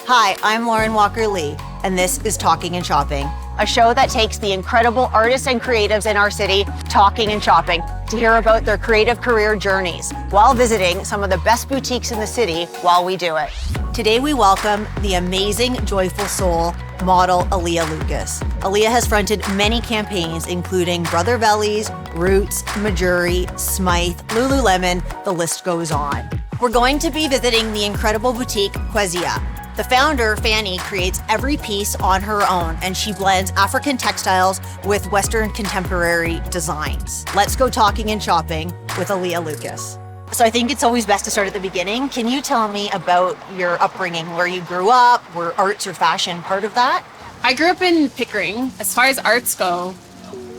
Hi, I'm Lauren Walker-Lee, and this is Talking and Shopping, a show that takes the incredible artists and creatives in our city talking and shopping to hear about their creative career journeys while visiting some of the best boutiques in the city while we do it. Today we welcome the amazing, joyful soul model Aliya Lucas. Aliya has fronted many campaigns, including Brother Vellies, Roots, Mejuri, Smythe, Lululemon, the list goes on. We're going to be visiting the incredible boutique Kwezia. The founder, Fanny, creates every piece on her own, and she blends African textiles with Western contemporary designs. Let's go talking and shopping with Aliya Lucas. So I think it's always best to start at the beginning. Can you tell me about your upbringing, where you grew up? Were arts or fashion part of that? I grew up in Pickering. As far as arts go,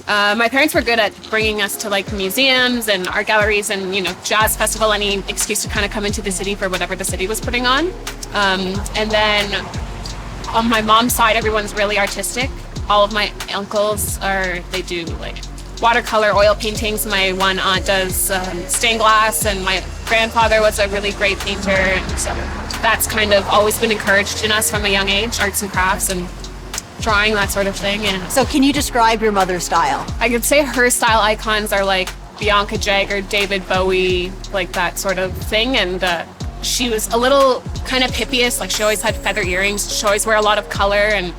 my parents were good at bringing us to like museums and art galleries and, jazz festival, any excuse to kind of come into the city for whatever the city was putting on. And then on my mom's side, everyone's really artistic. All of my uncles they do like watercolor, oil paintings. My one aunt does stained glass, and my grandfather was a really great painter. And so that's kind of always been encouraged in us from a young age, arts and crafts and drawing, that sort of thing. And so can you describe your mother's style? I could say her style icons are like Bianca Jagger, David Bowie, like that sort of thing. And she was a little kind of hippie-ish, like she always had feather earrings. She always wear a lot of color, and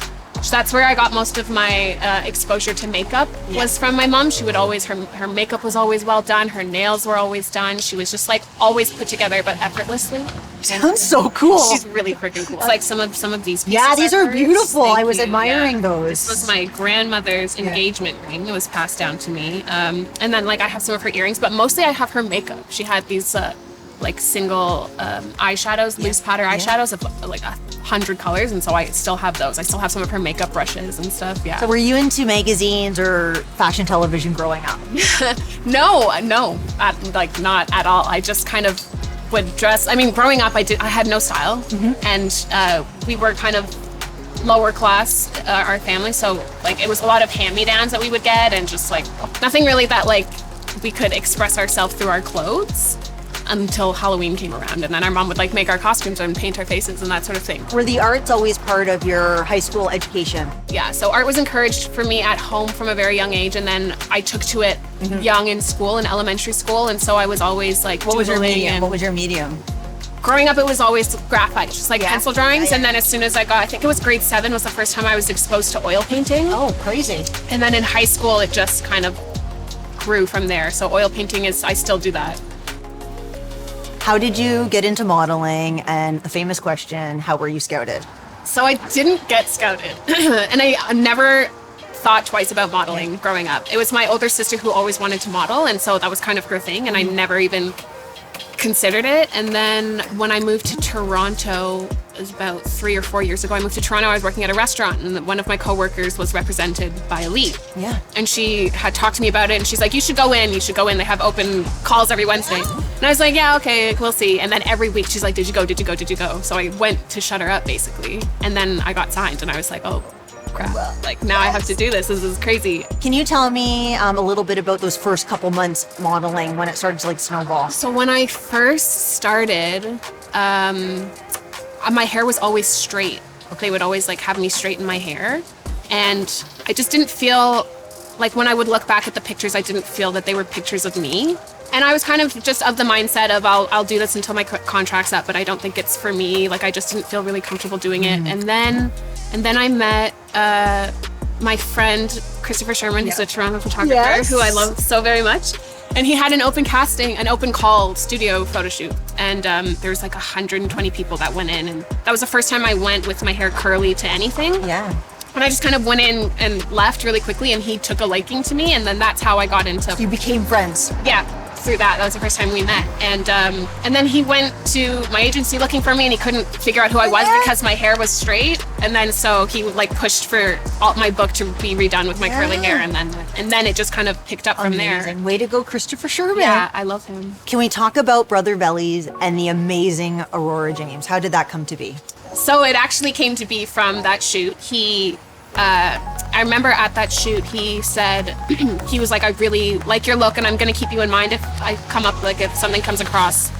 that's where I got most of my exposure to makeup was from my mom. She would always, her makeup was always well done. Her nails were always done. She was just like always put together, but effortlessly. Sounds so cool. She's really freaking cool. It's like some of these pieces. Yeah, these are beautiful. I was admiring Yeah. those. This was my grandmother's engagement ring. It was passed down to me. And then like I have some of her earrings, but mostly I have her makeup. She had these like single eyeshadows, loose powder eyeshadows of like 100 colors, and so I still have those. I still have some of her makeup brushes and stuff. Yeah. So were you into magazines or fashion television growing up? No, not at all. I just kind of would dress. I mean, growing up, I had no style, and we were kind of lower class, our family. So like it was a lot of hand-me-downs that we would get, and just like nothing really that like we could express ourselves through our clothes until Halloween came around, and then our mom would like make our costumes and paint our faces and that sort of thing. Were the arts always part of your high school education? Yeah, so art was encouraged for me at home from a very young age, and then I took to it young in school, in elementary school, and so I was always like What was your medium? Growing up, it was always graphite, just like pencil drawings, and then as soon as I think it was grade 7 was the first time I was exposed to oil painting. Oh, crazy. And then in high school, it just kind of grew from there. So oil painting I still do that. How did you get into modeling? And the famous question, how were you scouted? So I didn't get scouted, and I never thought twice about modeling growing up. It was my older sister who always wanted to model, and so that was kind of her thing, and I never even considered it. And then when I moved to Toronto, it was about 3 or 4 years ago, I moved to Toronto. I was working at a restaurant, and one of my coworkers was represented by a lead. Yeah. And she had talked to me about it, and she's like, you should go in. They have open calls every Wednesday. And I was like, yeah, okay, we'll see. And then every week she's like, did you go? So I went to shut her up, basically. And then I got signed, and I was like, oh, crap. Like, now I have to do this. This is crazy. Can you tell me a little bit about those first couple months modeling, when it started to like snowball? So when I first started, my hair was always straight. They would always like have me straighten my hair. And I just didn't feel like, when I would look back at the pictures, I didn't feel that they were pictures of me. And I was kind of just of the mindset of I'll do this until my contract's up, but I don't think it's for me. Like I just didn't feel really comfortable doing it. And then I met my friend Christopher Sherman, who's a Toronto photographer who I love so very much. And he had an open call studio photo shoot. And there was like 120 people that went in. And that was the first time I went with my hair curly to anything. Yeah. And I just kind of went in and left really quickly, and he took a liking to me. And then that's how I got into... You became friends. Yeah, through that. That was the first time we met. And then he went to my agency looking for me, and he couldn't figure out who I was because my hair was straight. And then so he like pushed for my book to be redone with my curly hair, and then it just kind of picked up from there. Way to go, Christopher Sherman. Yeah, I love him. Can we talk about Brother Vellies and the amazing Aurora James? How did that come to be? So it actually came to be from that shoot. I remember at that shoot, he said, he was like, I really like your look, and I'm going to keep you in mind if I come up, like if something comes across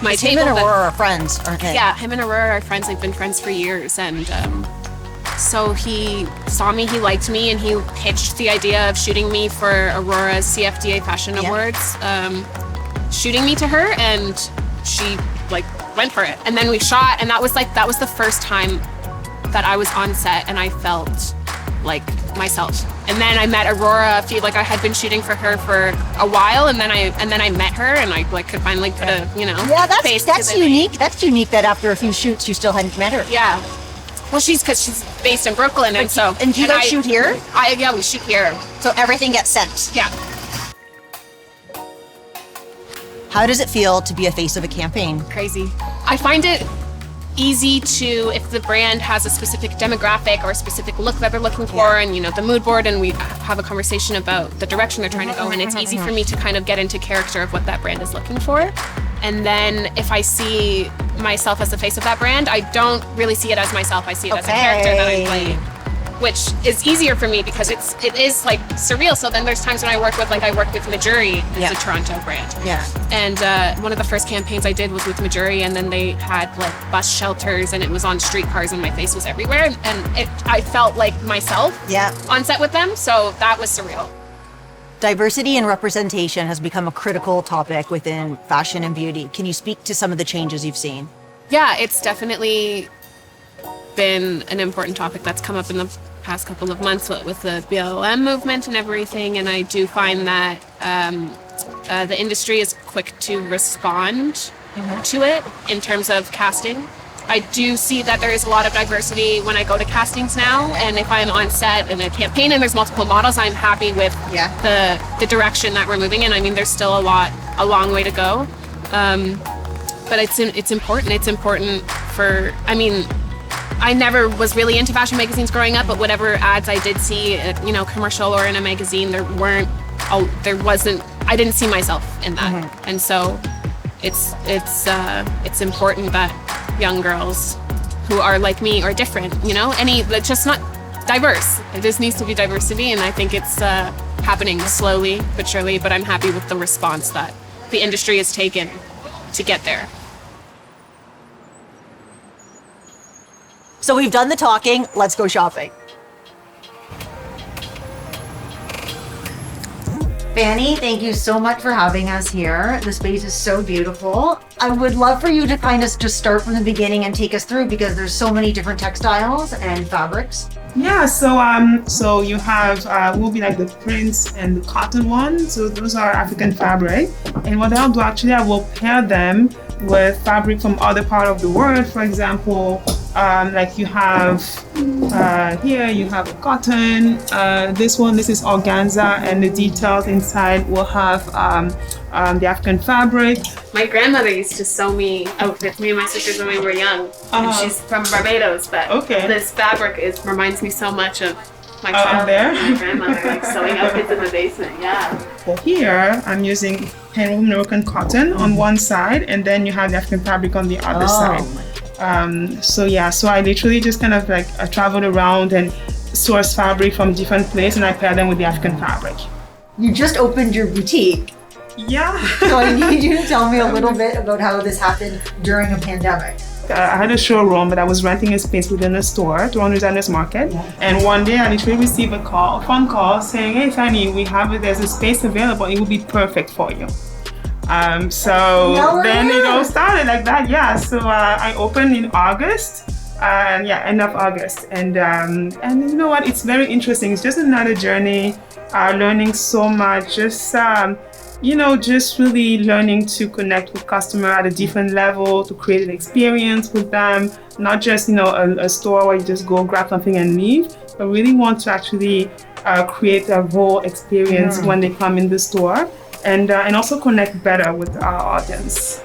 my Him table. and Aurora are friends, aren't they? Yeah, him and Aurora are friends. They've been friends for years, and so he saw me, he liked me, and he pitched the idea of shooting me for Aurora's CFDA Fashion Awards, shooting me to her, and she like went for it. And then we shot, and that was the first time that I was on set and I felt like myself. And then I met Aurora. I feel like I had been shooting for her for a while, and then I met her, and I like could finally put a face. That's unique. That's unique that after a few shoots you still hadn't met her. Yeah. Well, because she's based in Brooklyn, and so. And do you guys shoot here? Yeah, we shoot here. So everything gets sent. Yeah. How does it feel to be a face of a campaign? Crazy. I find it easy to, if the brand has a specific demographic or a specific look that they're looking for, and the mood board, and we have a conversation about the direction they're trying to go in, it's easy for me to kind of get into character of what that brand is looking for. And then if I see myself as the face of that brand, I don't really see it as myself. I see it as a character that I'm playing, which is easier for me because it is like surreal. So then there's times when I work with Mejuri, it's a Toronto brand. Yeah. And one of the first campaigns I did was with Mejuri, and then they had like bus shelters, and it was on streetcars, and my face was everywhere, and I felt like myself on set with them. So that was surreal. Diversity and representation has become a critical topic within fashion and beauty. Can you speak to some of the changes you've seen? Yeah, it's definitely been an important topic that's come up in the past couple of months with the BLM movement and everything. And I do find that the industry is quick to respond to it in terms of casting. I do see that there is a lot of diversity when I go to castings now, and if I'm on set in a campaign and there's multiple models, I'm happy with the direction that we're moving in. I mean, there's still a long way to go, but it's important. It's important for. I mean, I never was really into fashion magazines growing up, but whatever ads I did see, commercial or in a magazine, I didn't see myself in that, and so it's important that young girls who are like me or different, just not diverse. It just needs to be diversity, and I think it's happening slowly but surely, but I'm happy with the response that the industry has taken to get there. So we've done the talking, let's go shopping. Fanny, thank you so much for having us here. The space is so beautiful. I would love for you to kind of just start from the beginning and take us through, because there's so many different textiles and fabrics. Yeah, so you have will be like the prints and the cotton ones. So those are African fabric. And what I'll do actually, I will pair them with fabric from other part of the world. For example, like you have here you have a cotton. This is organza, and the details inside will have the African fabric. My grandmother used to sew me outfits, me and my sisters, when we were young. And she's from Barbados, but this fabric reminds me so much of my childhood. My grandmother, like sewing outfits in the basement. Yeah. For here, I'm using handwoven Moroccan cotton on one side, and then you have the African fabric on the other side. So I literally just kind of like I traveled around and sourced fabric from different places, and I pair them with the African fabric. You just opened your boutique. Yeah. So I need you to tell me a little bit about how this happened during a pandemic. I had a showroom, but I was renting a space within a store, Toronto Designers Market. And one day I literally received a phone call saying, "Hey Fanny, there's a space available. It would be perfect for you." Then it all started like that. Yeah. So I opened in August. End of August. And you know what? It's very interesting. It's just another journey, learning so much. Just really learning to connect with customer at a different level, to create an experience with them, not just, a store where you just go grab something and leave, but really want to actually create a whole experience when they come in the store, and also connect better with our audience.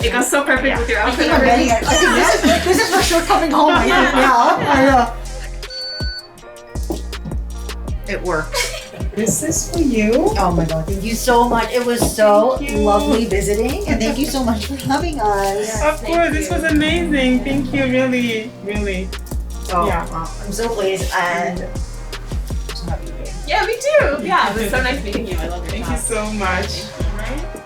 It goes so perfect with your outfit. I think this is for sure coming home. I think now. It worked. This is for you. Oh my God, thank you so much. It was so lovely visiting, and thank you so much for having us. Of course, this was amazing. Thank you, really, really. Wow. I'm so pleased, and I'm so happy to be here. Yeah, me too. Yeah, it was so nice meeting you. I love your Thank you so much. All right.